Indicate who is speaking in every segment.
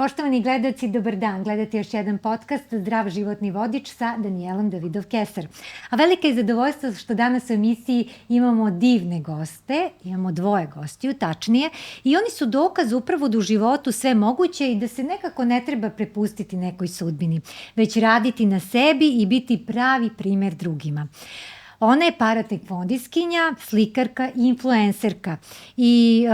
Speaker 1: Poštovani gledaoci, dobar dan. Gledate još jedan podcast Zdrav životni vodič sa Danijelom Davidov-Keser. A velika je zadovoljstvo što danas u emisiji imamo divne goste, imamo dvoje gostiju, tačnije, i oni su dokaz upravo da u životu sve moguće i da se nekako ne treba prepustiti nekoj sudbini, već raditi na sebi i biti pravi primer drugima. Ona je paratekvondiskinja, slikarka i influencerka i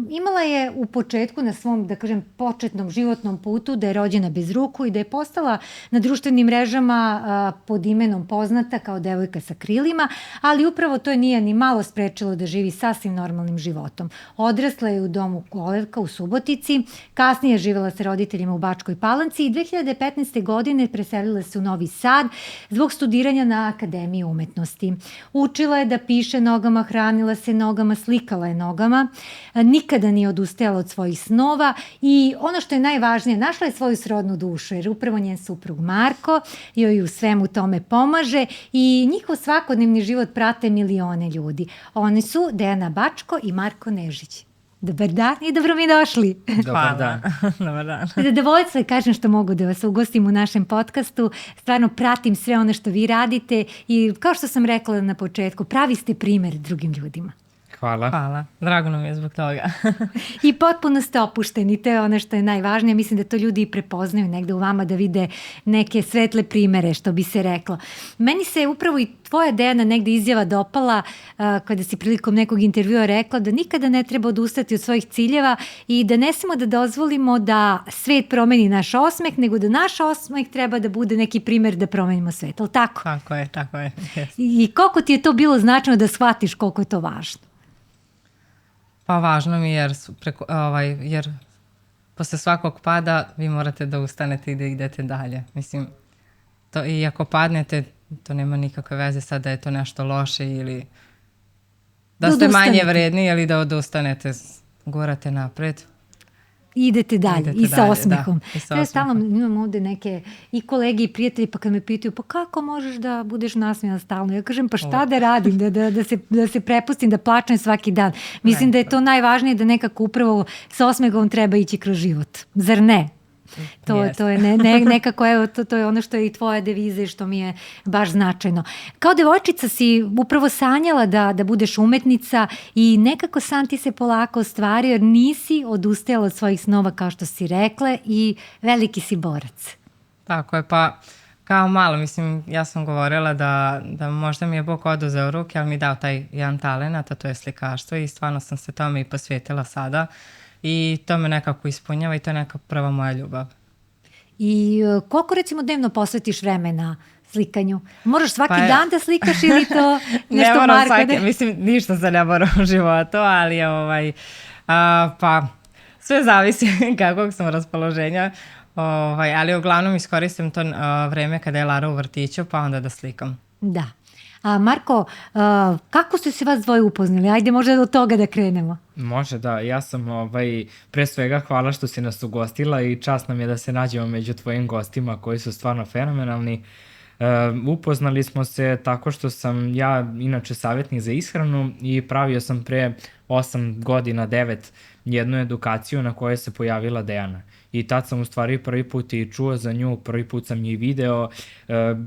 Speaker 1: imala je u početku na svom, da kažem, početnom životnom putu da je rođena bez ruku i da je postala na društvenim mrežama pod imenom poznata kao devojka sa krilima, ali upravo to je nije ni malo sprečilo da živi sasvim normalnim životom. Odrasla je u domu Kolevka u Subotici, kasnije je živela sa roditeljima u Bačkoj Palanci i 2015. godine preselila se u Novi Sad zbog studiranja na Akademiji umetnosti. Učila je da piše nogama, hranila se nogama, slikala je nogama, nikada nije odustajala od svojih snova i ono što je najvažnije, našla je svoju srodnu dušu jer upravo njen suprug Marko joj u svemu tome pomaže i njihov svakodnevni život prate milione ljudi. Oni su Dejana Bačko i Marko Nežić. Dobar dan i dobro mi došli.
Speaker 2: Dobar dan.
Speaker 3: Dobar dan.
Speaker 1: Zadovoljstvo je, kažem, što mogu da vas ugostim u našem podcastu. Stvarno pratim sve ono što vi radite i kao što sam rekla na početku, pravi ste primer drugim ljudima.
Speaker 2: Hvala.
Speaker 3: Drago nam je zbog toga.
Speaker 1: I potpuno ste opušteni, to je ono što je najvažnije. Mislim da to ljudi i prepoznaju negde u vama, da vide neke svetle primere, što bi se reklo. Meni se upravo i tvoja, Dejana, negde izjava dopala kada si prilikom nekog intervjua rekla da nikada ne treba odustati od svojih ciljeva i da ne smemo da dozvolimo da svet promeni naš osmeh, nego da naš osmeh treba da bude neki primer da promenimo svet. Ali tako?
Speaker 3: Tako je. Yes.
Speaker 1: I koliko ti je to bilo značajno da shvatiš koliko je to važno?
Speaker 3: Pa važno mi jer posle svakog pada vi morate da ustanete i da idete dalje. Mislim, to, i ako padnete, to nema nikakve veze sad da je to nešto loše ili da ste manje vredni ili da odustanete, gurate napred.
Speaker 1: Idete dalje i sa osmehom.
Speaker 3: Ja
Speaker 1: stalno imam ovde neke i kolege i prijatelji pa kad me pitaju pa kako možeš da budeš nasmijana stalno? Ja kažem pa šta da radim, da se prepustim, da plačem svaki dan. Mislim da je to najvažnije, da nekako upravo sa osmehom treba ići kroz život. Zar ne? To je nekako, evo, to je ono što je i tvoja deviza i što mi je baš značajno. Kao devojčica si upravo sanjala da budeš umetnica i nekako san ti se polako ostvario jer nisi odustajala od svojih snova kao što si rekla i veliki si borac.
Speaker 3: Tako je, pa kao malo, mislim, ja sam govorila da možda mi je Bog oduzeo ruke, ali mi dao taj jedan talent, a to je slikarstvo i stvarno sam se tome i posvetila sada. I to me nekako ispunjava i to je neka prva moja ljubav. I
Speaker 1: koliko recimo dnevno posvetiš vremena slikanju? Moraš svaki dan da slikaš ili to nešto
Speaker 3: ne moram
Speaker 1: Marko?
Speaker 3: Mislim, ništa se ne mora u životu, ali pa sve zavisi kakvog sam raspoloženja. Ali uglavnom iskoristim to vreme kada je Lara u vrtiću, pa onda da slikam.
Speaker 1: Da. A Marko, kako ste se vas dvoje upoznali? Ajde možda od toga da krenemo.
Speaker 2: Može, da. Ja sam pre svega hvala što si nas ugostila i čast nam je da se nađemo među tvojim gostima koji su stvarno fenomenalni. Upoznali smo se tako što sam ja inače savjetnik za ishranu i pravio sam pre 8 godina, 9 jednu edukaciju na kojoj se pojavila Dejana. I tad sam u stvari prvi put i čuo za nju, prvi put sam je video,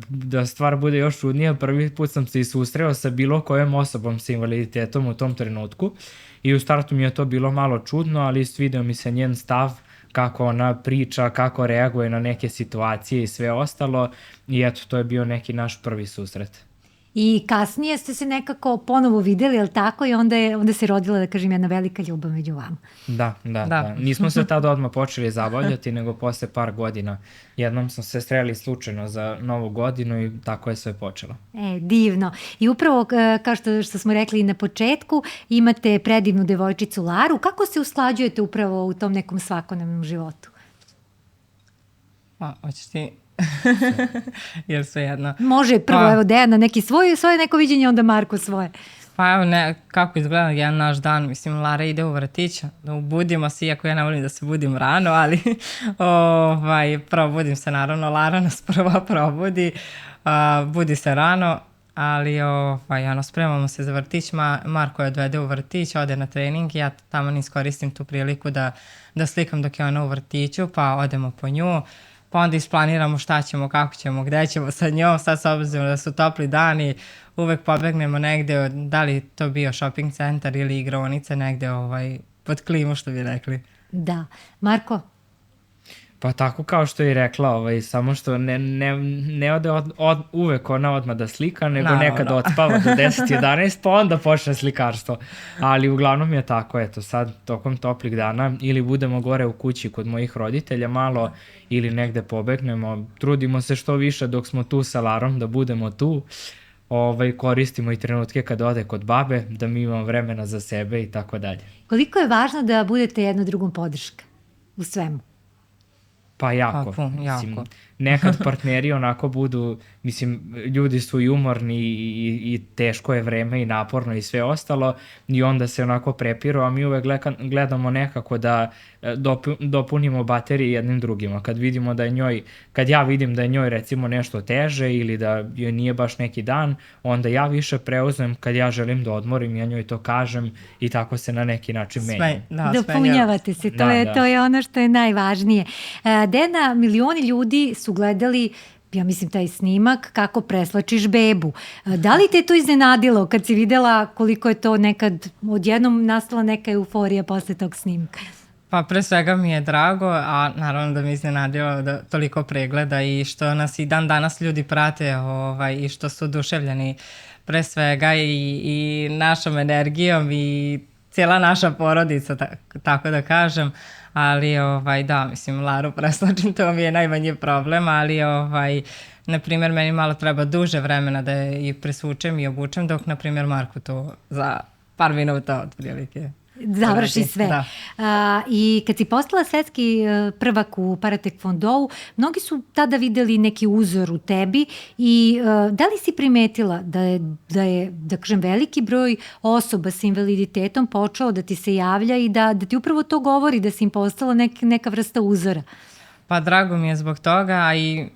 Speaker 2: da stvar bude još čudnija, prvi put sam se i susreo sa bilo kojom osobom sa invaliditetom u tom trenutku i u startu mi je to bilo malo čudno, ali svidio mi se njen stav, kako ona priča, kako reaguje na neke situacije i sve ostalo i eto, to je bio neki naš prvi susret.
Speaker 1: I kasnije ste se nekako ponovo videli, ali tako? I onda se rodila, da kažem, jedna velika ljubav među vama.
Speaker 2: Da. Nismo se tada odmah počeli zabavljati, nego posle par godina. Jednom smo se sreli slučajno za Novu godinu i tako je sve počelo.
Speaker 1: Divno. I upravo, kao što smo rekli na početku, imate predivnu devojčicu Laru. Kako se usklađujete upravo u tom nekom svakodnevnom životu?
Speaker 3: Hoćeš ti... Jer sve jedno.
Speaker 1: Može prvo, evo Dejana, neki svoje neko viđenje, onda Marko svoje.
Speaker 3: Pa evo, kako izgleda jedan naš dan, mislim, Lara ide u vrtić, budimo se, iako ja ne volim da se budim rano, ali probudim se naravno, Lara nas prva probudi, budi se rano, ali spremamo se za vrtić, Marko je odvede u vrtić, ode na trening, ja tamo iskoristim tu priliku da slikam dok je ona u vrtiću, pa odemo po nju, pa onda isplaniramo šta ćemo, kako ćemo, gde ćemo sa njom, sad s obzirom da su topli dani, uvek pobegnemo negde, da li to bio shopping centar ili igraonice negde pod klimu, što bi rekli.
Speaker 1: Da. Marko?
Speaker 2: Pa tako kao što je rekla, samo što ne ode uvek ona odmah da slika, nego nekad odspava do 10-11, pa onda počne slikarstvo. Ali uglavnom je tako, eto, sad tokom toplih dana ili budemo gore u kući kod mojih roditelja malo ili negde pobegnemo, trudimo se što više dok smo tu sa Larom da budemo tu, koristimo i trenutke kad ode kod babe, da mi imamo vremena za sebe i tako dalje.
Speaker 1: Koliko je važno da budete jedno drugom podrška u svemu?
Speaker 2: Pa jako. Mislim, nekad partneri onako budu, mislim, ljudi su i umorni i teško je vreme i naporno i sve ostalo i onda se onako prepiru, a mi uvek gledamo nekako da dopunimo baterije jednim drugima. Kad ja vidim da je njoj recimo nešto teže ili da joj nije baš neki dan, onda ja više preuzmem kad ja želim da odmorim, ja njoj to kažem i tako se na neki način menjam.
Speaker 1: Dopunjavate se, to je ono što je najvažnije. Dena, milioni ljudi su gledali, ja mislim, taj snimak kako preslačiš bebu. Da li te to iznenadilo kad si videla koliko je to nekad odjednom nastala neka euforija posle tog snimka?
Speaker 3: Pa pre svega mi je drago, a naravno da mi je iznenadilo da toliko pregleda i što nas i dan danas ljudi prate i što su oduševljeni pre svega i našom energijom i cijela naša porodica, tako da kažem. Ali da, mislim, Laru preslačim, to mi je najmanji problem, ali na primjer, meni malo treba duže vremena da je i presvučem i obučem, dok na primjer Marku to za par minuta otprilike
Speaker 1: završi sve. I kad si postala svetski prvak u paratekvondou, mnogi su tada videli neki uzor u tebi i da li si primetila da je, da kažem, veliki broj osoba sa invaliditetom počeo da ti se javlja i da ti upravo to govori, da si im postala neka vrsta uzora?
Speaker 3: Pa drago mi je zbog toga i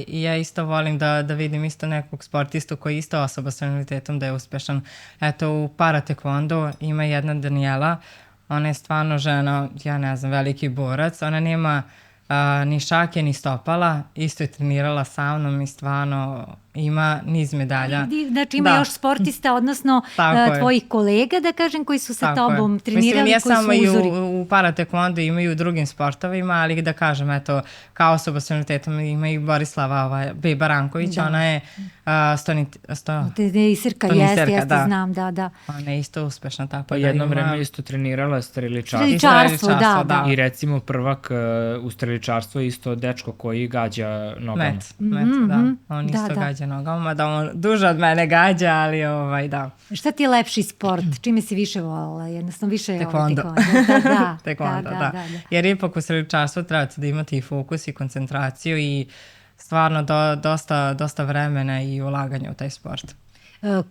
Speaker 3: ja isto volim da vidim isto nekog sportistu koji je isto osoba sa invaliditetom da je uspešan. Eto, u paratekvondu ima jedna Danijela, ona je stvarno žena, ja ne znam, veliki borac, ona nema ni šake ni stopala, isto je trenirala sa mnom i stvarno ima niz medalja.
Speaker 1: Znači ima još sportista, odnosno tvojih kolega, da kažem, koji su sa tobom trenirali,
Speaker 3: koji su uzori.
Speaker 1: Mislim,
Speaker 3: nije samo i u paratekvondu, ima i u drugim sportovima, ali da kažem, eto, kao osoba s invaliditetom ima i Borislava Beba Ranković, ona je
Speaker 1: Teniserka, jeste, znam, da.
Speaker 3: Ona je isto uspešna, tako
Speaker 2: pa
Speaker 3: da ima.
Speaker 2: Jedno vreme isto trenirala
Speaker 1: streličarstvo, da.
Speaker 2: I recimo prvak u streličarstvu je isto dečko koji gađa nogama.
Speaker 3: Met, da. On isto gađa nogama, da on duže od mene gađa, ali da.
Speaker 1: Šta ti je lepši sport? Čime si više volala? Jednostavno više
Speaker 3: tekvondo.
Speaker 1: Tekvondo, da.
Speaker 3: Jer ipak u streličarstvu trebate da imate i fokus i koncentraciju i stvarno dosta vremena i ulaganja u taj sport.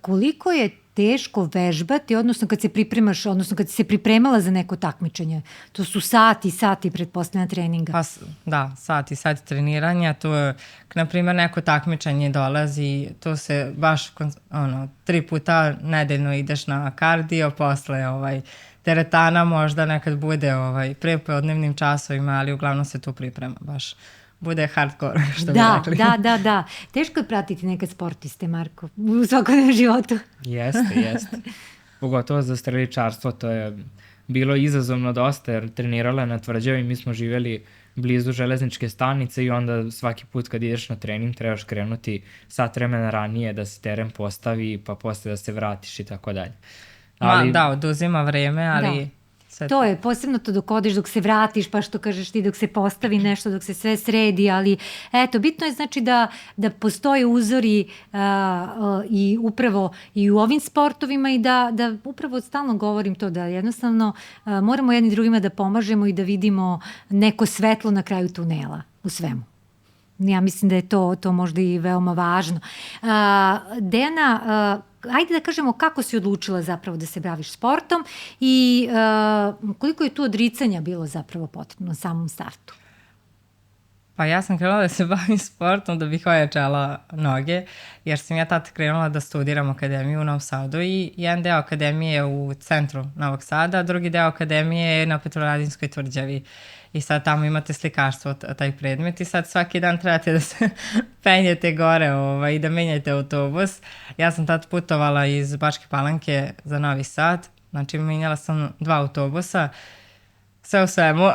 Speaker 1: Koliko je teško vežbati, odnosno kad se pripremaš, odnosno kad si se pripremala za neko takmičenje? To su sati pretpostavljena treninga.
Speaker 3: Pa da, sati treniranja. Tu je, na primjer, neko takmičenje dolazi, tu se baš 3 puta nedeljno ideš na kardio, posle teretana možda nekad bude prepodnevnim časovima, ali uglavnom se tu priprema baš. Bude hardcore, što bi rekli.
Speaker 1: Da. Teško je pratiti neke sportiste, Marko, u svakodnevnom životu.
Speaker 2: Jeste. Pogotovo za streličarstvo, to je bilo izazovno dosta, jer trenirala je na tvrđavi, mi smo živjeli blizu železničke stanice i onda svaki put kad ideš na trening trebaš krenuti sat vremena ranije da se teren postavi, pa posle da se vratiš i tako dalje.
Speaker 3: Da, oduzima vreme, ali...
Speaker 1: To je, posebno to dok odeš, dok se vratiš, pa što kažeš ti, dok se postavi nešto, dok se sve sredi, ali eto, bitno je znači da postoje uzori i upravo i u ovim sportovima i da upravo stalno govorim to, da jednostavno moramo jedni drugima da pomažemo i da vidimo neko svetlo na kraju tunela u svemu. Ja mislim da je to možda i veoma važno. Dejana, ajde da kažemo kako si odlučila zapravo da se baviš sportom i koliko je tu odricanja bilo zapravo potrebno na samom startu?
Speaker 3: Pa ja sam krenula da se bavim sportom da bih ojačala noge, jer sam ja tad krenula da studiram akademiju u Novom Sadu i jedan deo akademije je u centru Novog Sada, a drugi deo akademije je na Petrovaradinskoj tvrđavi. I sad tamo imate slikarstvo, taj predmet i sad svaki dan trebate da se penjete gore i da menjate autobus. Ja sam tad putovala iz Bačke Palanke za Novi Sad, znači menjala sam 2 autobusa, sve u svemu.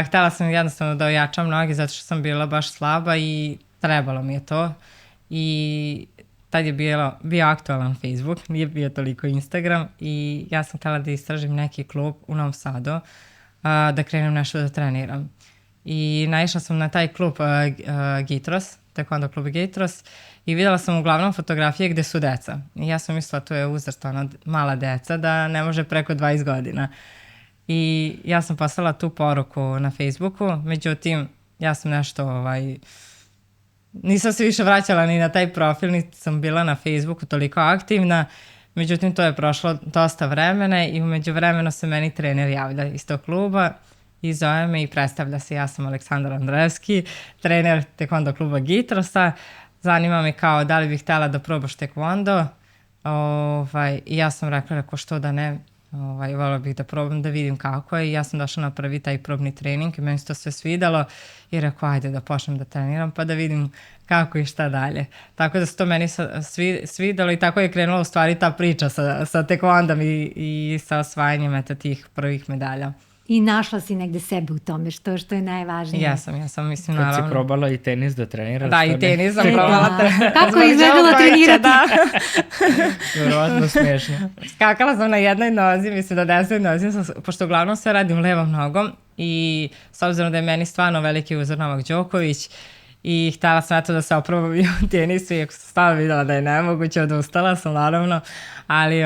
Speaker 3: Htela sam jednostavno da ojačam noge zato što sam bila baš slaba i trebalo mi je to. I tad je bio aktualan Facebook, nije bio toliko Instagram i ja sam htela da istražim neki klub u Novom Sadu, da krenem nešto da treniram. I naišla sam na taj klub Gitros, taekwondo klub Gitros, i videla sam uglavnom fotografije gde su deca. I ja sam mislila to je uzrast mala deca, da ne može preko 20 godina. I ja sam poslala tu poruku na Facebooku, međutim, ja sam nešto, nisam se više vraćala ni na taj profil, niti sam bila na Facebooku toliko aktivna, međutim, to je prošlo dosta vremena i umeđu vremenu se meni trener javlja iz tog kluba i zove me i predstavlja se, ja sam Aleksandar Andrevski, trener taekwondo kluba Gitrosa, zanima me kao da li bih htjela da probaš taekwondo, i ja sam rekla što da ne, volila bih da probam da vidim kako je i ja sam došla na prvi taj probni trening i meni se to sve svidalo i rekao ajde da počnem da treniram pa da vidim kako i šta dalje. Tako da se to meni svidalo i tako je krenula u stvari ta priča sa taekwondom i sa osvajanjem tih prvih medalja.
Speaker 1: I našla si negde sebe u tome, što je najvažnije.
Speaker 3: Jesam, mislim, naravno.
Speaker 2: Kad si probala i tenis da treniraš?
Speaker 3: Da, i tenis sam probala.
Speaker 1: Kako je izgledalo trenirati?
Speaker 3: Da.
Speaker 2: Vjerovatno smiješno.
Speaker 3: Skakala sam na jednoj nozi, mislim da desnoj nozi, pošto uglavnom sve radim levom nogom i s obzirom da je meni stvarno veliki uzor Novak Đoković i htjela sam da se oprobam i u tenisu, iako sam stvarno videla da je nemoguće, odustala sam naravno, ali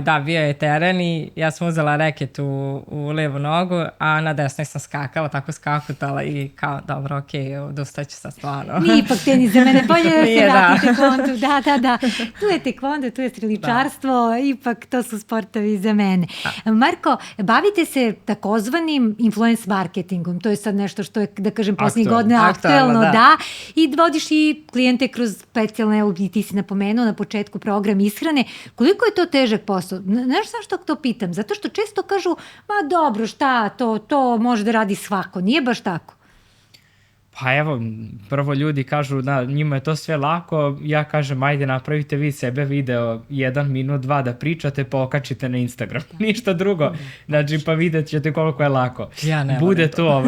Speaker 3: da, bio je teren i ja sam uzela reket u levu nogu, a na desnoj sam skakala, tako skakutala i kao, dobro, okej, odustaću sad stvarno.
Speaker 1: Nije ipak tenis za mene, bolje da se vrati taekwondo, da. Tu je taekwondo, tu je streličarstvo, ipak to su sportovi za mene. Marko, bavite se takozvanim influence marketingom, to je sad nešto što je, da kažem, posljednjih godina aktuelno, da. I vodiš i klijente kroz specijalne, ti si napomenuo na početku program ishrane. Koliko je to težak posao? Znaš zašto to pitam? Zato što često kažu, ma dobro, šta, to može da radi svako. Nije baš tako.
Speaker 2: Pa evo, prvo ljudi kažu da njima je to sve lako, ja kažem ajde napravite vi sebe video 1 minut, 2 da pričate pa okačite na Instagram, ništa drugo, znači pa vidjet ćete koliko je lako. Bude to,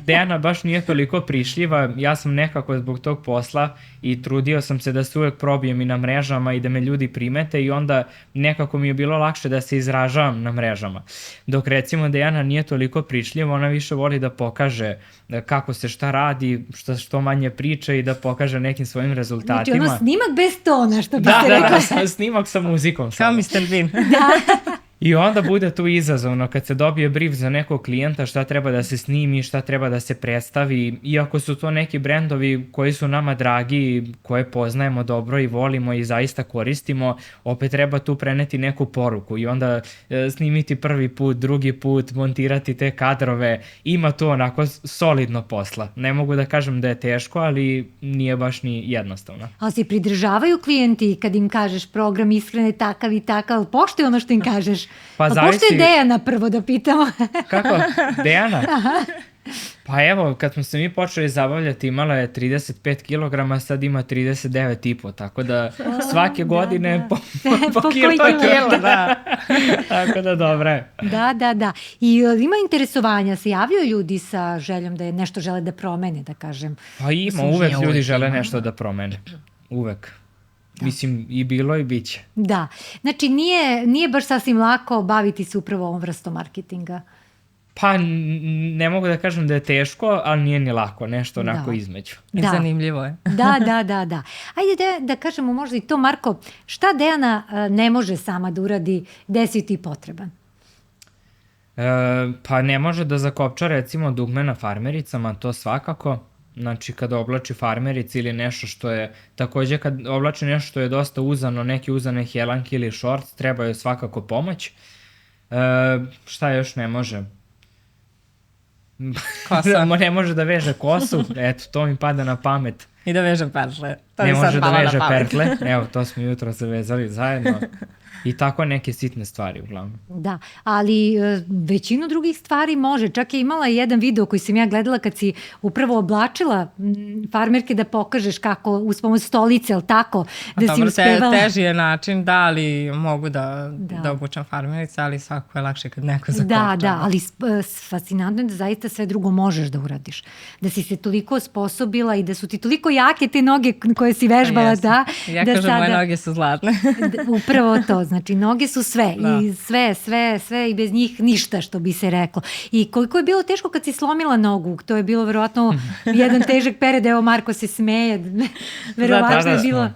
Speaker 2: Dejana baš nije toliko prišljiva, ja sam nekako zbog tog posla i trudio sam se da se uvek probijem i na mrežama i da me ljudi primete i onda nekako mi je bilo lakše da se izražavam na mrežama. Dok recimo Dejana nije toliko prišljiva, ona više voli da pokaže kako se šta radi, što manje priča i da pokaže nekim svojim rezultatima.
Speaker 1: Znači snimak bez tona, što bi se rekla.
Speaker 2: Da, snimak sa muzikom.
Speaker 3: Kao Mr. Bean.
Speaker 1: Da.
Speaker 2: I onda bude tu izazovno kad se dobije brief za nekog klijenta šta treba da se snimi, šta treba da se predstavi. Iako su to neki brendovi koji su nama dragi, koje poznajemo dobro i volimo i zaista koristimo, opet treba tu preneti neku poruku i onda snimiti prvi put, drugi put, montirati te kadrove. Ima tu onako solidno posla. Ne mogu da kažem da je teško, ali nije baš ni jednostavno.
Speaker 1: Ali se pridržavaju klijenti kad im kažeš program ishrane takav i takav, poštuju ono što im kažeš?
Speaker 2: Pa
Speaker 1: pošto je Dejana prvo da pitamo?
Speaker 2: Kako? Dejana? Pa evo, kad smo se mi počeli zabavljati, imala je 35 kg, sad ima 39,5, tako da svake godine po kilo. Tako da dobro je.
Speaker 1: Da. I ima interesovanja, se javljaju ljudi sa željom da je nešto žele da promene, da kažem.
Speaker 2: Pa ima, uvek ljudi žele nešto da promene. Uvek. Mislim, i bilo i bit će.
Speaker 1: Da. Znači, nije baš sasvim lako baviti se upravo ovom vrstom marketinga.
Speaker 2: Pa, ne mogu da kažem da je teško, ali nije ni lako, nešto onako između.
Speaker 3: Zanimljivo je.
Speaker 1: Da. Ajde da kažemo možda i to, Marko, šta Dejana ne može sama da uradi, gde si ti potreban?
Speaker 2: Pa ne može da zakopča recimo dugme na farmericama, to svakako. Znači kada oblači farmeric ili nešto što je, takođe kad oblači nešto što je dosta uzano, neke uzane helanke ili shorts, treba joj svakako pomoć. Šta još ne može?
Speaker 3: Kosa.
Speaker 2: Ne može da veže kosu, eto, to mi pada na pamet.
Speaker 3: I da vežem pertle. To
Speaker 2: Ne
Speaker 3: mi sad
Speaker 2: može da
Speaker 3: palo na
Speaker 2: veže
Speaker 3: pamet.
Speaker 2: pertle, evo, to smo jutro zavezali zajedno. I tako neke sitne stvari uglavnom.
Speaker 1: Da, ali većinu drugih stvari može. Čak je imala jedan video koji sam ja gledala kad si upravo oblačila farmerke da pokažeš kako uz pomoć stolice, ali tako, da si uspevala.
Speaker 3: Teži je način, da, ali mogu da obučam farmerice, ali svako je lakše kad neko zakoča.
Speaker 1: Da, ali fascinantno je da zaista sve drugo možeš da uradiš. Da si se toliko osposobila i da su ti toliko jake te noge koje si vežbala, da.
Speaker 3: Ja
Speaker 1: da
Speaker 3: kažem,
Speaker 1: sada,
Speaker 3: moje noge su zlatne.
Speaker 1: Upravo to, znači noge su sve
Speaker 3: Da.
Speaker 1: i sve i bez njih ništa, što bi se reklo. I koliko je bilo teško kad si slomila nogu, to je bilo verovatno jedan težak period, evo Marko se smeje, verovatno je bilo...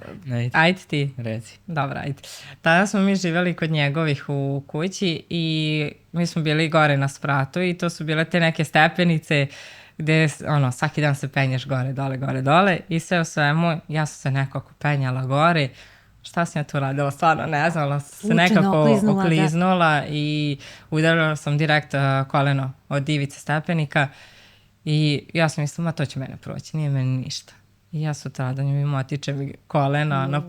Speaker 3: Ajde ti.
Speaker 2: Reci.
Speaker 3: Dobro, ajde. Tada smo mi živjeli kod njegovih u kući i mi smo bili gore na spratu i to su bile te neke stepenice gde svaki dan se penješ gore, dole i sve u svemu ja sam se nekako penjala gore. Šta sam ja tu radila? Stvarno ne znam, ali sam se nekako okliznula i udarila sam direkt koleno od ivice stepenika i ja sam mislila, to će mene proći, nije meni ništa. I ja sutradan mi motiče kolena,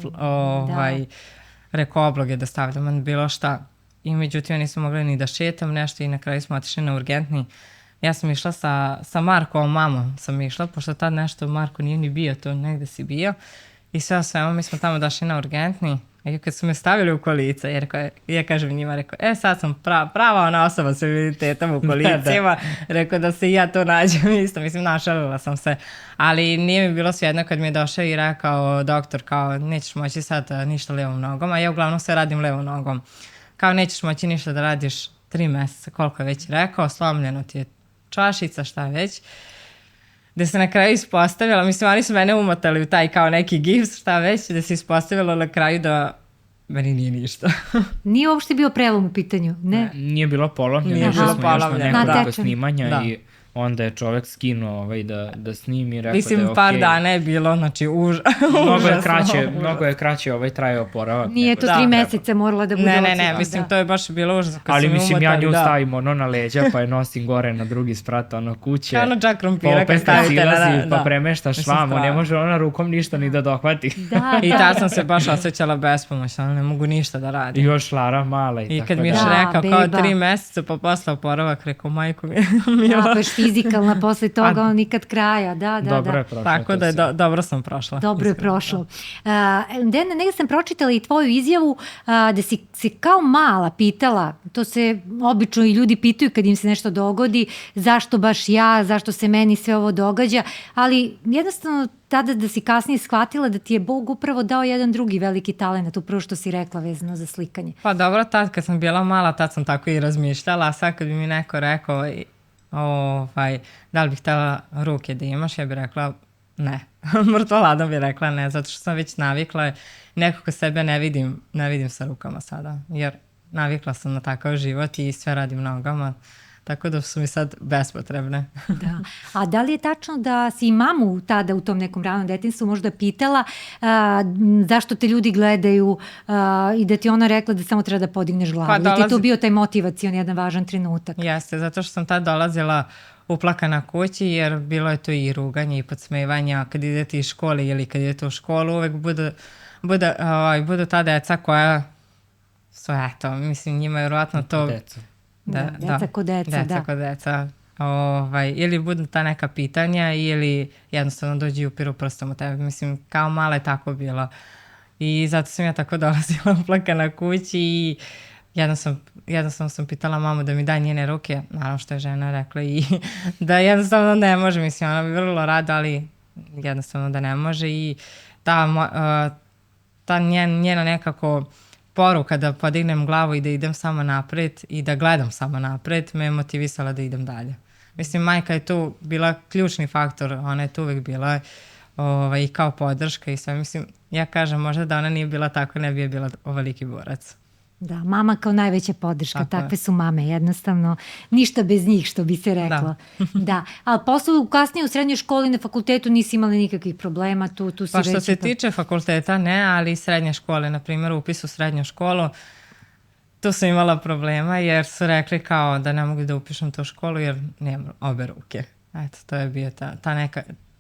Speaker 3: reko obloge da stavljam, bilo šta. I međutim, ja nisam mogla ni da šetam nešto i na kraju smo otišli na urgentni. Ja sam išla sa Markovom mamom, pošto tad nešto Marko nije ni bio, to negde si bio. I sve o svemu, mi smo tamo došli na urgentni i kad su me stavili u kolica, ja kažem njima, sad sam prava ona osoba s invaliditetom u kolicima, rekao da se i ja to nađem isto, mislim, našalila sam se, ali nije mi bilo svejedno kad mi je došao i rekao doktor, kao nećeš moći sad ništa levom nogom, a ja uglavnom sve radim levom nogom, kao nećeš moći ništa da radiš 3 meseca, koliko je već rekao, slomljeno ti je čašica, šta već. Gde se na kraju ispostavila, mislim, oni su mene umotali u taj kao neki gips, šta već, da se ispostavilo na kraju da meni nije ništa.
Speaker 1: Nije uopšte bio prelom u pitanju, ne?
Speaker 2: Nije bilo polomljeno,
Speaker 3: Nije bilo polomljeno,
Speaker 2: nekoliko snimanja
Speaker 3: da.
Speaker 2: I onda je čovjek skinuo da snimi i rekao
Speaker 3: mislim,
Speaker 2: da je okej.
Speaker 3: par dana je bilo, znači
Speaker 2: Mnogo je kraće trajao oporavak.
Speaker 1: Nije to 3 meseca morala da bude odsudno.
Speaker 3: Ne, mislim, to je baš bilo užasno.
Speaker 2: Ali mislim, ja nju stavim na leđa, pa je nosim gore na drugi sprat, kuće.
Speaker 3: Ono čak krompira kad
Speaker 2: stavite
Speaker 3: silazi,
Speaker 2: pa premeštaš vamo, ne može ona rukom ništa ni da dohvati.
Speaker 3: I tad sam se baš osjećala bespomoćna, ne mogu ništa da radim.
Speaker 2: I još Lara mala i tako da.
Speaker 3: I kad mi još rekao kao 3 meseca pa posle oporavak, rekao majko mi je mila.
Speaker 1: Fizikalna posle toga, on nikad kraja, da.
Speaker 2: Dobro je prošlo.
Speaker 3: Tako da je dobro sam prošla.
Speaker 1: Dobro je prošlo. Dena, negdje sam pročitala i tvoju izjavu da si se kao mala pitala, to se obično i ljudi pitaju kad im se nešto dogodi, zašto baš ja, zašto se meni sve ovo događa, ali jednostavno tada da si kasnije shvatila da ti je Bog upravo dao jedan drugi veliki talent, upravo što si rekla vezano za slikanje.
Speaker 3: Pa dobro, tad kad sam bila mala, tad sam tako i razmišljala, a sad kad bi mi neko rekao da li bih htjela ruke da imaš, ja bih rekla ne. Mrtvo ladno bih rekla ne, zato što sam već navikla, nekako sebe ne vidim sa rukama sada, jer navikla sam na takav život i sve radim nogama, tako da su mi sad bespotrebne.
Speaker 1: Da. A da li je tačno da si mamu tada u tom nekom ranom detinjstvu možda pitala zašto te ljudi gledaju i da ti ona rekla da samo treba da podigneš glavu? Da ti je to bio taj motivacion jedan važan trenutak?
Speaker 3: Jeste, zato što sam tad dolazila uplakana kući, jer bilo je to i ruganje i podsmevanja kad idete iz škole ili kad idete u školu, uvek budu ta deca koja su, mislim, njima je vjerojatno to...
Speaker 1: Deca ko deca.
Speaker 3: Ili budu ta neka pitanja ili jednostavno dođu i upiru prstom u tebe. Mislim, kao mala je tako bilo. I zato sam ja tako dolazila uplakana kući i jednostavno sam pitala mamu da mi da njene ruke, naravno što je žena rekla i da jednostavno ne može, mislim, ona bi vrlo rada, ali jednostavno da ne može i ta njena nekako poruka da podignem glavu i da idem samo napred i da gledam samo napred me je motivisala da idem dalje. Mislim, majka je tu bila ključni faktor, ona je tu uvek bila i kao podrška i sve. Mislim, ja kažem možda da ona nije bila tako, ne bi je bila ovoliki borac.
Speaker 1: Da, mama kao najveća podrška, takve su mame, jednostavno ništa bez njih, što bi se reklo. Da. Ali posle kasnije u srednjoj školi na fakultetu nisi imali nikakvih problema, tu si
Speaker 3: pa
Speaker 1: već...
Speaker 3: što se tiče fakulteta ne, ali srednje škole, na primjer upis u srednju školu, tu sam imala problema jer su rekli kao da ne mogu da upišem tu školu jer nemam obe ruke. Eto, to je bio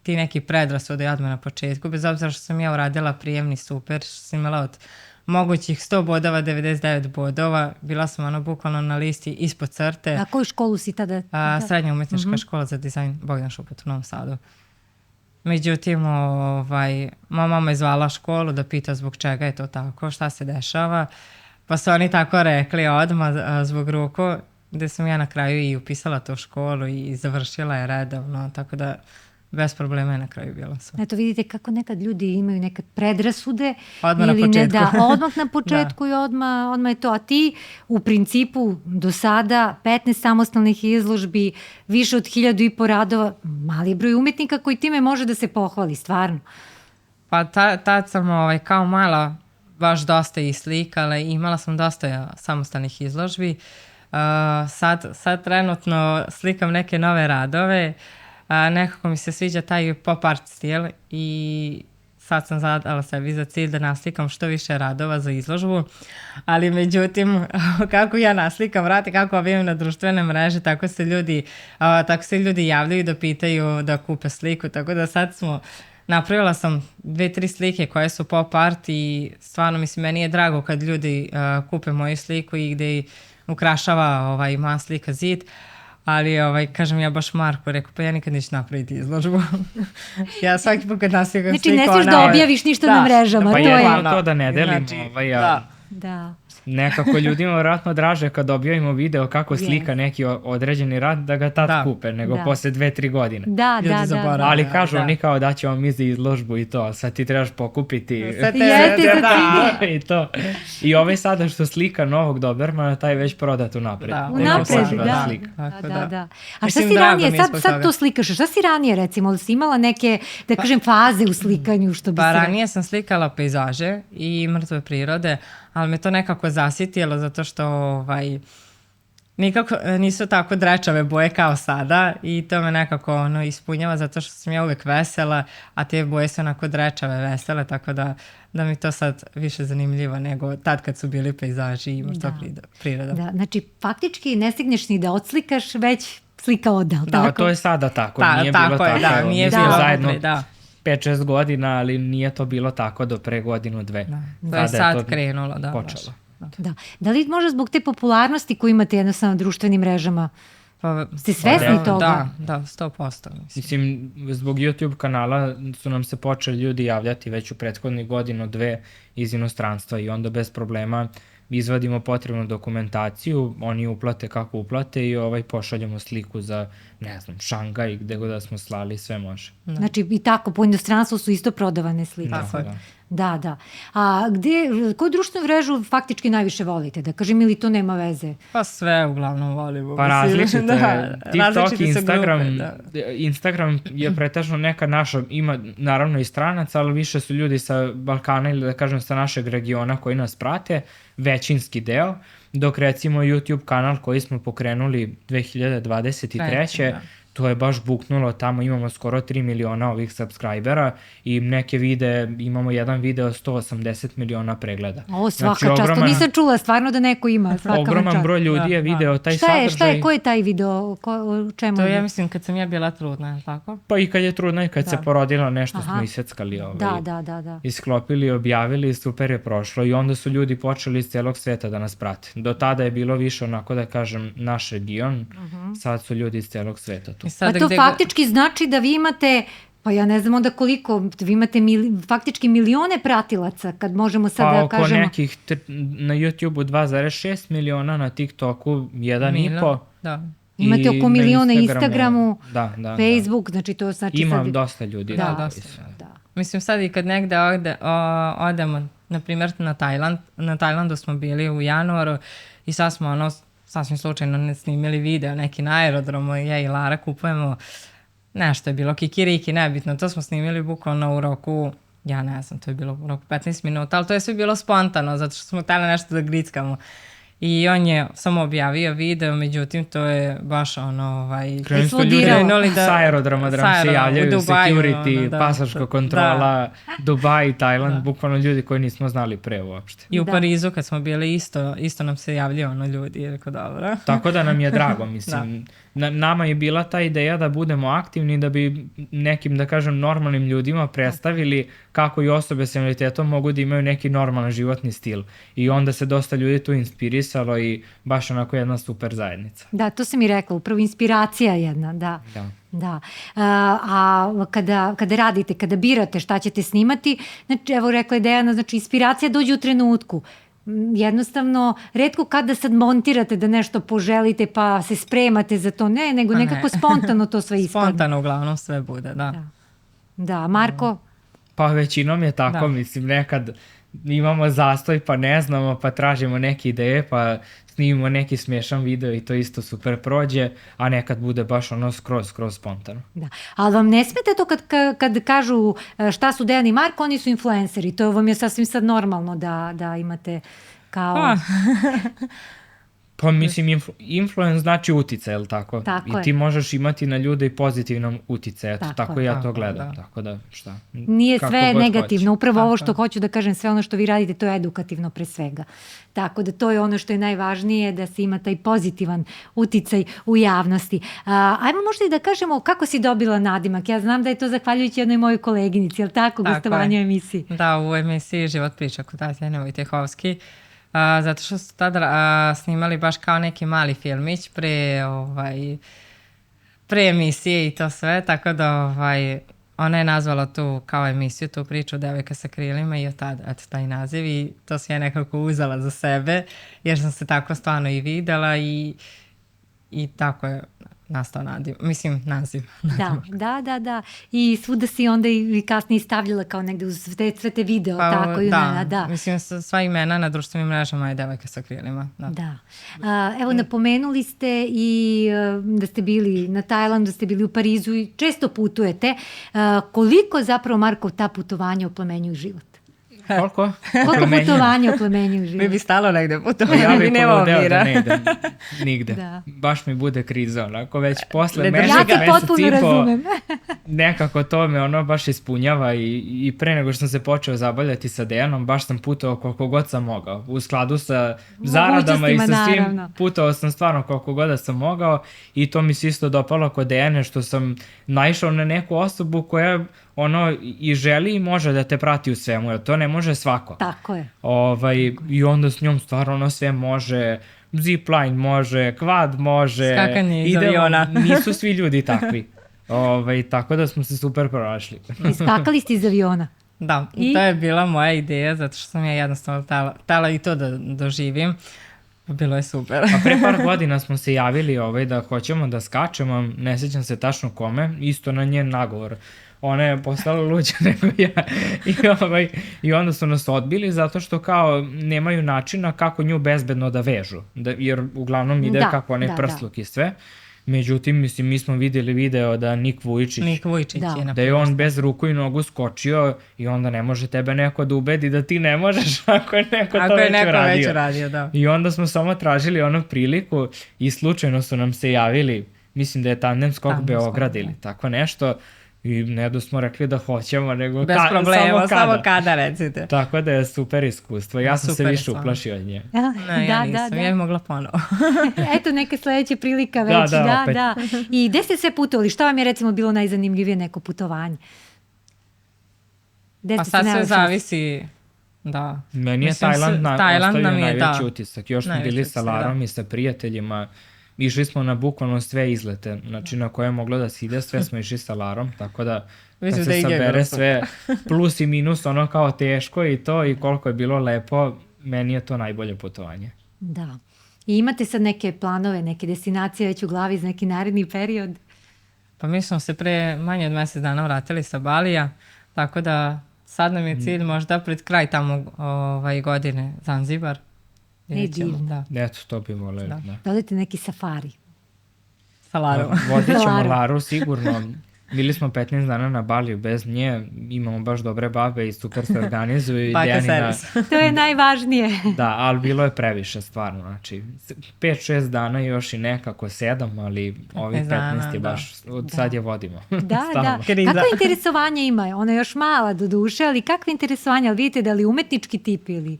Speaker 3: ti neki predrasude odmah na početku, bez obzira što sam ja uradila prijemni super, što sam imala od mogućih 100 bodova, 99 bodova, bila sam bukvalno na listi ispod crte.
Speaker 1: A koju školu si tada?
Speaker 3: Srednja umjetnička škola za dizajn Bogdan Šuput u Novom Sadu. Međutim, moja mama je zvala školu da pita zbog čega je to tako, šta se dešava. Pa su oni tako rekli odmah zbog ruku, gde sam ja na kraju i upisala tu školu i završila je redovno, tako da bez problema je na kraju bilo sve.
Speaker 1: Eto, vidite kako nekad ljudi imaju nekad predrasude.
Speaker 3: Odmah na početku.
Speaker 1: Odmah na početku i odmah je to. A ti u principu do sada 15 samostalnih izložbi, više od 1500 radova, mali broj umjetnika koji time može da se pohvali, stvarno.
Speaker 3: Pa tad sam kao mala baš dosta i slikala i imala sam dosta samostalnih izložbi. Sad trenutno slikam neke nove radove. Nekako mi se sviđa taj pop art stil i sad sam zadala sebi za cilj da naslikam što više radova za izložbu, ali međutim kako ja naslikam rad i kako objavim na društvene mreže, tako se ljudi javljaju da pitaju da kupe sliku, tako da sad napravila sam 2-3 slike koje su pop art i stvarno meni je drago kad ljudi kupe moju sliku i gde ukrašava moja slika zid. Ali, kažem ja baš Marku, rekao, pa ja nikad neću napraviti izložbu. Ja svaki put kad naslikam
Speaker 1: znači,
Speaker 3: sliku...
Speaker 1: Znači, ne smiješ da objaviš ništa na mrežama.
Speaker 2: Pa
Speaker 1: je
Speaker 2: to da ne delimo.
Speaker 1: Da.
Speaker 2: Nekako ljudima vjerojatno draže kad objavimo video kako slika neki određeni rad da ga tad kupe, nego posle 2-3 godine.
Speaker 1: Da.
Speaker 2: Ali kažu oni kao da će vam za izložbu i to, sad ti trebaš pokupiti. I to. I ovaj sada što slika novog Dobermana, taj već prodat unapred.
Speaker 1: Unapred, da. A šta si ranije, sad to slikaš, šta si ranije recimo, ali si imala neke, da kažem, faze u slikanju?
Speaker 3: Pa ranije sam slikala pejzaže i mrtve prirode, ali me to nekako zasitilo zato što nikako nisu tako drečave boje kao sada i to me nekako ispunjava zato što sam ja uvek vesela, a te boje su onako drečave vesele, tako da mi to sad više zanimljivo nego tad kad su bili pejzaži i mrtva priroda.
Speaker 1: Da, znači faktički ne stigneš ni da odslikaš, već slika oda.
Speaker 2: Da, to je sada tako, nije bilo tako.
Speaker 3: Da, nije bilo
Speaker 2: zajedno 5-6 godina, ali nije to bilo tako do pre godinu, dve.
Speaker 3: To je sad krenulo, da.
Speaker 2: Počelo.
Speaker 1: Da li možda zbog te popularnosti koju imate jednostavno na društvenim mrežama, ste svesni toga?
Speaker 3: Da, 100%.
Speaker 2: Mislim, zbog YouTube kanala su nam se počeli ljudi javljati već u prethodnih godinu, dve iz inostranstva i onda bez problema izvadimo potrebnu dokumentaciju, oni uplate kako uplate i pošaljemo sliku za, ne znam, Šangaj, gde god da smo slali, sve može.
Speaker 1: Znači i tako, po inostranstvu su isto prodavane slike. Da. A koju društvenu mrežu faktički najviše volite? Da kažem, ili to nema veze?
Speaker 3: Pa sve uglavnom volimo.
Speaker 2: Pa različite. TikTok i Instagram je pretežno neka naša, ima naravno i stranaca, ali više su ljudi sa Balkana ili da kažem sa našeg regiona koji nas prate, većinski deo, dok recimo YouTube kanal koji smo pokrenuli 2023. To je baš buknulo, tamo imamo skoro 3 miliona ovih subscribera i neke imamo jedan video 180 miliona pregleda.
Speaker 1: O, svaka čast, to nisam čula, stvarno da neko ima, svaka čast.
Speaker 2: Ogroman broj ljudi je video taj sadržaj.
Speaker 1: Šta je, ko je taj video, čemu?
Speaker 3: To ja mislim kad sam ja bila trudna, je tako?
Speaker 2: Pa i kad je trudna i kad se porodila, nešto smo iseckali, isklopili, objavili, super je prošlo i onda su ljudi počeli iz celog sveta da nas prate. Do tada je bilo više onako da kažem naš region, sad su ljudi iz celog sveta tu.
Speaker 1: Pa to faktički znači da vi imate, pa ja ne znam onda koliko, vi imate faktički milione pratilaca, kad možemo sad da kažemo.
Speaker 2: Pa oko nekih, na YouTube-u 2,6 miliona, na TikToku 1,5.
Speaker 3: Da.
Speaker 1: Imate oko miliona Instagramu, Facebook, znači to znači sad...
Speaker 2: Imam dosta ljudi.
Speaker 1: Da.
Speaker 3: Mislim sad i kad negde odemo, na primjer na Tajlandu smo bili u januaru i sad smo sasvim slučajno snimili video neki na aerodromu i ja i Lara kupujemo nešto je bilo kikiriki, nebitno, to smo snimili bukvalno u roku, ja ne znam, to je bilo u roku 15 minuta, ali to je sve bilo spontano zato što smo htjeli nešto da grickamo I on je samo objavio video, međutim to je baš
Speaker 2: Krenuli su ljudi sa aerodroma da nam se javljaju, security, pasažka kontrola, Dubaj, Tajland, bukvalno ljudi koji nismo znali pre uopšte.
Speaker 3: I u Parizu kad smo bili isto nam se javljaju ljudi, je rekao dobro.
Speaker 2: Tako da nam je drago, mislim. Nama je bila ta ideja da budemo aktivni, da bi nekim, da kažem, normalnim ljudima predstavili kako i osobe s invaliditetom mogu da imaju neki normalan životni stil. I onda se dosta ljudi tu inspirisalo i baš onako jedna super zajednica.
Speaker 1: Da, to sam i rekla, upravo inspiracija jedna, da. A kada radite, kada birate šta ćete snimati, znači, evo rekla je Dejana, znači inspiracija dođe u trenutku. Jednostavno, retko kada sad montirate da nešto poželite pa se spremate za to, nego nekako spontano to sve ispadne.
Speaker 3: Spontano uglavnom sve bude, da.
Speaker 1: Da, Marko?
Speaker 2: Pa većinom je tako, mislim, nekad imamo zastoj pa ne znamo, pa tražimo neke ideje, pa snimimo neki smiješan video i to isto super prođe, a nekad bude baš ono skroz spontano. Da,
Speaker 1: ali vam ne smete to kad kažu šta su Dejan i Marko, oni su influenceri, to vam je sasvim sad normalno da imate kao...
Speaker 2: Pa mislim, influence znači uticaj, je li tako? I ti možeš imati na ljude i pozitivan uticaj, tako ja to gledam, tako da šta?
Speaker 1: Nije sve negativno, upravo ovo što hoću da kažem, sve ono što vi radite, to je edukativno pre svega. Tako da to je ono što je najvažnije, da se ima taj pozitivan uticaj u javnosti. Ajmo možda i da kažemo kako si dobila nadimak. Ja znam da je to zahvaljujući jednoj mojoj koleginici, je li tako, gostovanju u emisiji?
Speaker 3: Da, u emisiji Život priča kod Tatjane Vojtehovski. Zato što su tada snimali baš kao neki mali filmić pre emisije i to sve, tako da ona je nazvala tu kao emisiju, tu priču Devojka sa krilima i od tada, eto taj naziv, i to sam ja nekako uzela za sebe jer sam se tako stvarno i videla i tako je nastao naziv.
Speaker 1: Da. I svuda si onda i kasnije stavljala kao negde uz sve te video, tako i imena. Da,
Speaker 3: mislim sva imena na društvenim mrežama je Devojka sa krilima.
Speaker 1: Da. Evo, napomenuli ste i da ste bili na Tajlandu, da ste bili u Parizu i često putujete. Koliko zapravo, Marko, ta putovanja oplemenjuju život?
Speaker 2: Koliko
Speaker 1: putovanja oplemenjuju život?
Speaker 3: Mi bi stalo negde putovanja, mi nemamo mira.
Speaker 2: Da ne idem nigde. Baš mi bude kriza, onako već posle
Speaker 1: mesec i po
Speaker 2: nekako to me baš ispunjava i pre nego što sam se počeo zabavljati sa Dejanom, baš sam putovao koliko god sam mogao. U skladu sa zaradama i sa svim, putovao sam stvarno koliko god sam mogao i to mi se isto dopalo kod Dejane, što sam naišao na neku osobu koja i želi i može da te prati u svemu, jer to ne može svako.
Speaker 1: Tako je.
Speaker 2: I onda s njom stvarno sve može, zipline može, kvad može.
Speaker 3: Skakanje iz aviona.
Speaker 2: Nisu svi ljudi takvi. Tako da smo se super pronašli.
Speaker 1: I skakali ste iz aviona?
Speaker 3: Da, to je bila moja ideja, zato što sam ja jednostavno htela i to da doživim. Bilo je super.
Speaker 2: A pre par godina smo se javili da hoćemo da skačemo, ne sjećam se tačno kome, isto na njen nagovor. Ona je postala luđa nego ja. I onda su nas odbili zato što kao nemaju načina kako nju bezbedno da vežu. Jer uglavnom ide kako onaj prsluk i sve. Međutim, mislim, mi smo vidjeli video da Nik Vujčić da je on bez ruku i nogu skočio i onda ne može tebe neko da ubedi da ti ne možeš ako je neko to već uradio. I onda smo samo tražili priliku i slučajno su nam se javili, mislim da je Tandem skok Beograd ili tako nešto. I ne da smo rekli da hoćemo, nego
Speaker 3: bez problema, samo kada recite.
Speaker 2: Tako da je super iskustvo. Ja sam se više uplašio od nje.
Speaker 3: Ja nisam, ja bih mogla ponovo.
Speaker 1: Eto, neka sledeća prilika već. Da. I gde ste sve putovali? Šta vam je recimo bilo najzanimljivije neko putovanje?
Speaker 3: Pa sad sve zavisi. Da.
Speaker 2: Meni je Tajland ostavio najveći utisak. Još smo bili sa Larom i sa prijateljima. Išli smo na bukvalno sve izlete, znači na koje je moglo da se ide, sve smo išli sa Larom, tako da kad se sabere sve plus i minus, kao teško i to i koliko je bilo lepo, meni je to najbolje putovanje.
Speaker 1: Da. I imate sad neke planove, neke destinacije već u glavi za neki naredni period?
Speaker 3: Pa mi smo se pre manje od mjesec dana vratili sa Balija, tako da sad nam je cilj možda pred kraj tamo godine Zanzibar.
Speaker 2: Eto, to bi voljeli.
Speaker 1: Dodajte neki safari.
Speaker 3: Sa Larom.
Speaker 2: Vodit ćemo Laru sigurno. Bili smo 15 dana na Baliju bez nje, imamo baš dobre babe i super se organizuju.
Speaker 3: Baka servis.
Speaker 1: To je najvažnije.
Speaker 2: Da, ali bilo je previše stvarno, znači 5-6 dana još i nekako 7, ali ovi 15
Speaker 3: dana,
Speaker 2: je baš, od sad je vodimo.
Speaker 1: Da,
Speaker 2: Stalno.
Speaker 1: da.
Speaker 3: Kriza.
Speaker 1: Kakvo interesovanje ima? Ona je još mala do duše, ali kakve interesovanje? Ali vidite da li umetnički tip ili...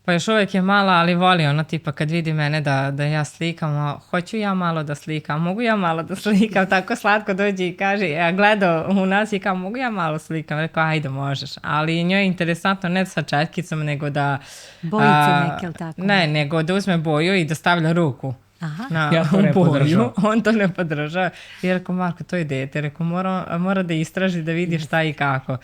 Speaker 3: Pa još uvijek je mala, ali voli ona tipa kad vidi mene da ja slikam, hoću ja malo da slikam, mogu ja malo da slikam, tako slatko dođe i kaže, ja gledao u nas i kao, mogu ja malo slikam, rekao, ajde možeš, ali njoj je interesantno ne sa četkicom, nego da...
Speaker 1: Bojice neke, ili tako?
Speaker 3: Ne, nego da uzme boju i da stavlja ruku.
Speaker 1: Aha.
Speaker 3: Na
Speaker 2: Ja to ne
Speaker 3: boju,
Speaker 2: podržavam.
Speaker 3: on to ne podržava. I rekao, Marko, to je dete, rekao, mora da istraži da vidi šta i kako.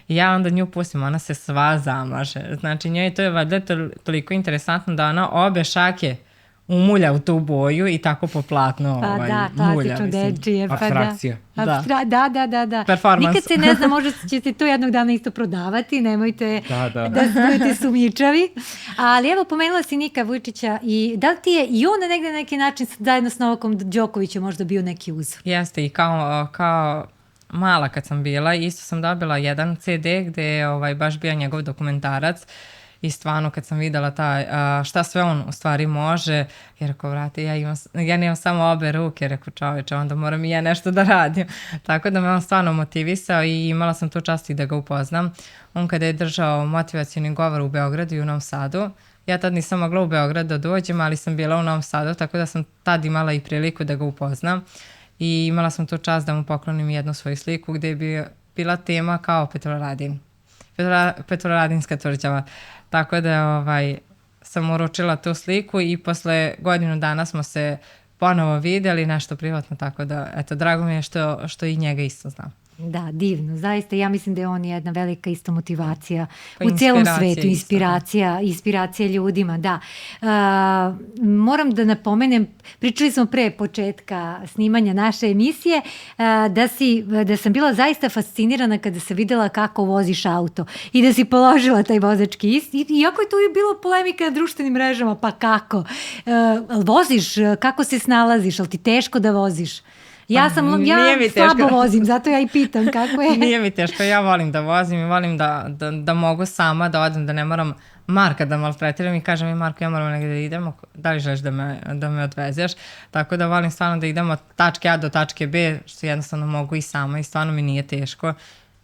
Speaker 3: I ja onda nju pustim, ona se sva zamaže. Znači, njoj to je valjda toliko interesantno da ona obe šake umulja u tu boju i tako po platno
Speaker 1: Pa da,
Speaker 3: mulja.
Speaker 1: klasično dečije. Pa
Speaker 2: Apstrakcija.
Speaker 3: Da.
Speaker 1: Da.
Speaker 3: Performans.
Speaker 1: Nikad se ne zna, možda će se to jednog dana isto prodavati, nemojte
Speaker 2: Da.
Speaker 1: da budete sumnjičavi. Ali evo, pomenula si Nika Vujčića i da li ti je i on negde na neki način zajedno s Novakom Đokovićem možda bio neki uzor?
Speaker 3: Jeste, i kao mala kad sam bila, isto sam dobila jedan CD gde je baš bio njegov dokumentarac i stvarno kad sam videla šta sve on u stvari može, jer rekao, vrate, ja nemam samo obe ruke, rekao, čoveče, onda moram i ja nešto da radim. Tako da me on stvarno motivisao i imala sam tu čast i da ga upoznam. On kada je držao motivacioni govor u Beogradu i u Novom Sadu, ja tad nisam mogla u Beograd da dođem, ali sam bila u Novom Sadu, tako da sam tad imala i priliku da ga upoznam. I imala sam tu čast da mu poklonim jednu svoju sliku gde je bila tema kao Petrovaradin. Petrovaradinska tvrđava. Tako da sam uručila tu sliku i posle godinu dana smo se ponovo videli, nešto privatno, tako da eto, drago mi je što i njega isto znam.
Speaker 1: Da, divno, zaista. Ja mislim da je on jedna velika isto motivacija
Speaker 3: Pa
Speaker 1: u celom
Speaker 3: inspiracija
Speaker 1: svetu,
Speaker 3: isto,
Speaker 1: inspiracija ljudima, da. Moram da napomenem, pričali smo pre početka snimanja naše emisije, da sam bila zaista fascinirana kada sam videla kako voziš auto i da si položila taj vozački ispit. Iako je tu i bilo polemika na društvenim mrežama, pa kako? Voziš, kako se snalaziš, ali ti teško da voziš? Ja slabo vozim, zato ja i pitam kako je.
Speaker 3: Nije mi teško, ja volim da vozim i volim da mogu sama da odem, da ne moram Marka da maltretiram i kažem mi, Marko, ja moram negdje da idemo, da li želiš da me odvezeš? Tako da volim stvarno da idemo od tačke A do tačke B, što jednostavno mogu i sama i stvarno mi nije teško.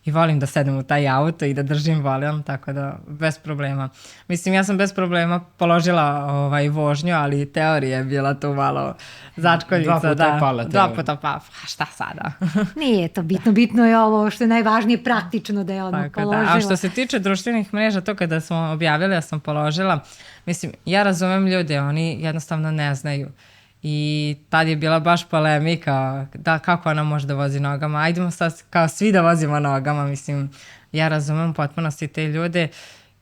Speaker 3: I volim da sedem u taj auto i da držim volan, tako da bez problema. Mislim, ja sam bez problema položila vožnju, ali teorija je bila tu malo začkoljica.
Speaker 2: 2 puta je pala teorija.
Speaker 3: 2 puta pala, šta sada?
Speaker 1: Nije to bitno, bitno je ovo što je najvažnije praktično da je odmah
Speaker 3: Tako
Speaker 1: položila.
Speaker 3: da. A što se tiče društvenih mreža, to kada smo objavili, ja sam položila, mislim, ja razumem ljude, oni jednostavno ne znaju. I tad je bila baš polemika da kako ona može da vozi nogama, ajdemo sad kao svi da vozimo nogama, mislim, ja razumem potpunosti te ljude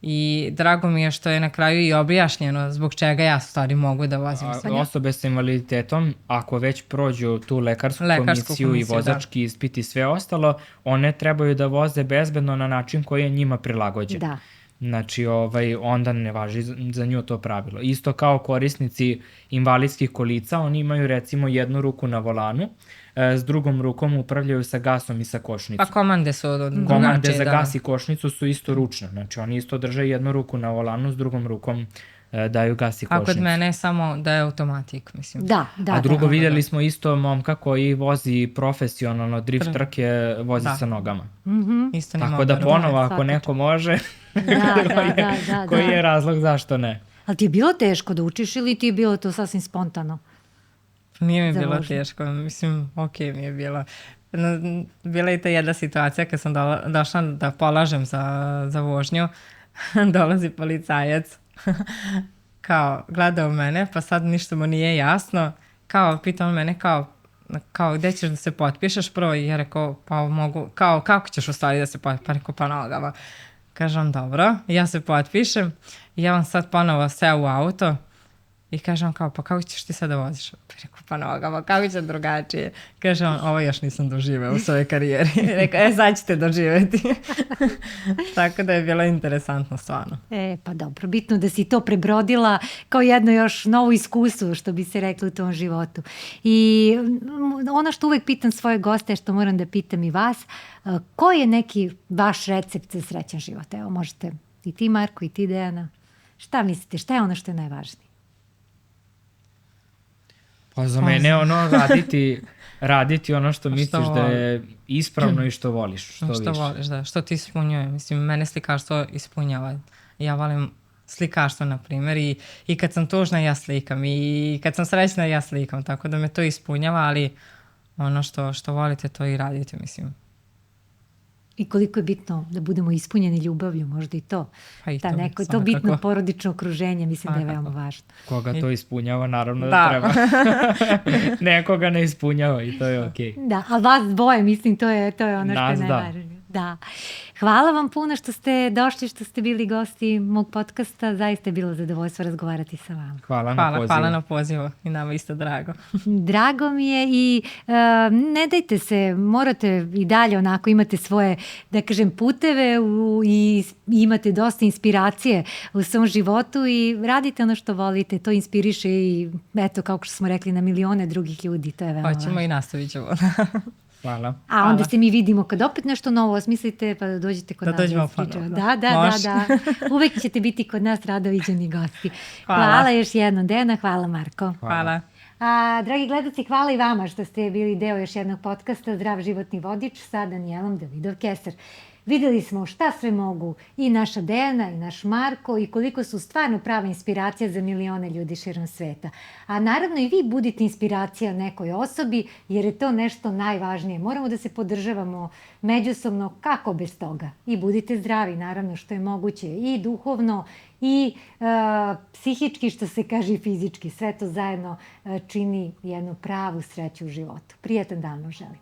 Speaker 3: i drago mi je što je na kraju i objašnjeno zbog čega ja stvari mogu da vozim.
Speaker 2: Osobe sa invaliditetom, ako već prođu tu lekarsku komisiju i vozački ispit i sve ostalo, one trebaju da voze bezbedno na način koji je njima prilagođen.
Speaker 1: Da.
Speaker 2: Znači, onda ne važi za nju to pravilo. Isto kao korisnici invalidskih kolica, oni imaju recimo jednu ruku na volanu, s drugom rukom upravljaju sa gasom i sa kočnicom.
Speaker 3: Pa komande su
Speaker 2: Komande za gas i kočnicu su isto ručne. Znači, oni isto drže jednu ruku na volanu, s drugom rukom daju gas i kočnicu.
Speaker 3: A kod mene je samo da je automatik, mislim.
Speaker 1: Da.
Speaker 2: A drugo, vidjeli smo isto momka koji vozi profesionalno drift trke, vozi sa nogama.
Speaker 3: Isto
Speaker 2: tako da ponovo, ako neko može, koji je razlog zašto ne?
Speaker 1: Ali ti je bilo teško da učiš ili ti je bilo to sasvim spontano?
Speaker 3: Nije mi bilo teško, mislim, ok mi je bilo. Bila je ta jedna situacija kad sam došla da polažem za vožnju, dolazi policajac, kao gleda u mene, pa sad ništa mu nije jasno, kao pita on mene kao gde ćeš da se potpišeš prvo i ja rekao pa mogu, kao kako ćeš u stvari da se potpišeš, pa rekao pa nogama. Kažem dobro, ja se potpišem i ja vam sad ponovo seo u auto I kaže on kao, pa kako ćeš ti sad da voziš? Pa rekao, pa nogama, kako će drugačije? Kaže on, ovo još nisam doživeo u svojoj karijeri. Rekao, sad ćete doživjeti. Tako da je bilo interesantno stvarno.
Speaker 1: Pa dobro, bitno da si to prebrodila kao jedno još novo iskustvo, što bi se reklo u tom životu. I ono što uvek pitam svoje goste, što moram da pitam i vas, koji je neki vaš recept za srećan život? Evo, možete i ti, Marko, i ti, Dejana. Šta mislite, šta je ono što je najvažnije?
Speaker 2: Pa za mene je ono raditi ono što misliš da je ispravno i što voliš. Što više.
Speaker 3: Voliš, da. Što ti ispunjuje. Mislim, mene slikarstvo ispunjava. Ja volim slikarstvo, na primjer, i kad sam tužna ja slikam i kad sam srećna ja slikam, tako da me to ispunjava, ali ono što volite to i radite, mislim.
Speaker 1: I koliko je bitno da budemo ispunjeni ljubavlju, možda i to.
Speaker 3: Pa i
Speaker 1: to bitno porodično okruženje, mislim da je veoma važno.
Speaker 2: Koga to ispunjava, naravno da treba. Nekoga ne ispunjava i to je okej.
Speaker 1: Da, ali vas dvoje, mislim, to je ono što je najvažnije. Da. Hvala vam puno što ste došli, što ste bili gosti mog podcasta. Zaista je bilo zadovoljstvo razgovarati sa vama.
Speaker 3: Hvala na pozivu i nama isto drago.
Speaker 1: Drago mi je i ne dajte se, morate i dalje onako, imate svoje, da kažem, puteve i imate dosta inspiracije u svom životu i radite ono što volite, to inspiriše i eto, kako što smo rekli, na milione drugih ljudi, to je veoma važno.
Speaker 3: Hoćemo i nastavit ćemo.
Speaker 2: Hvala.
Speaker 1: A onda se mi vidimo kad opet nešto novo osmislite, pa da dođete kod nas.
Speaker 3: Dođemo ponovno.
Speaker 1: Da. Uvek ćete biti kod nas rado viđeni gosti. Hvala još jednom, Dejana, hvala Marko.
Speaker 3: Hvala.
Speaker 1: Dragi gledalci, hvala i vama što ste bili deo još jednog podcasta Zdrav životni vodič sa Danijelom Davidov-Keser. Videli smo šta sve mogu i naša Dejana i naš Marko i koliko su stvarno prava inspiracija za milione ljudi širom sveta. A naravno i vi budite inspiracija nekoj osobi jer je to nešto najvažnije. Moramo da se podržavamo međusobno, kako bez toga. I budite zdravi, naravno, što je moguće i duhovno i psihički, što se kaže, i fizički. Sve to zajedno čini jednu pravu sreću u životu. Prijatan dan vam želim.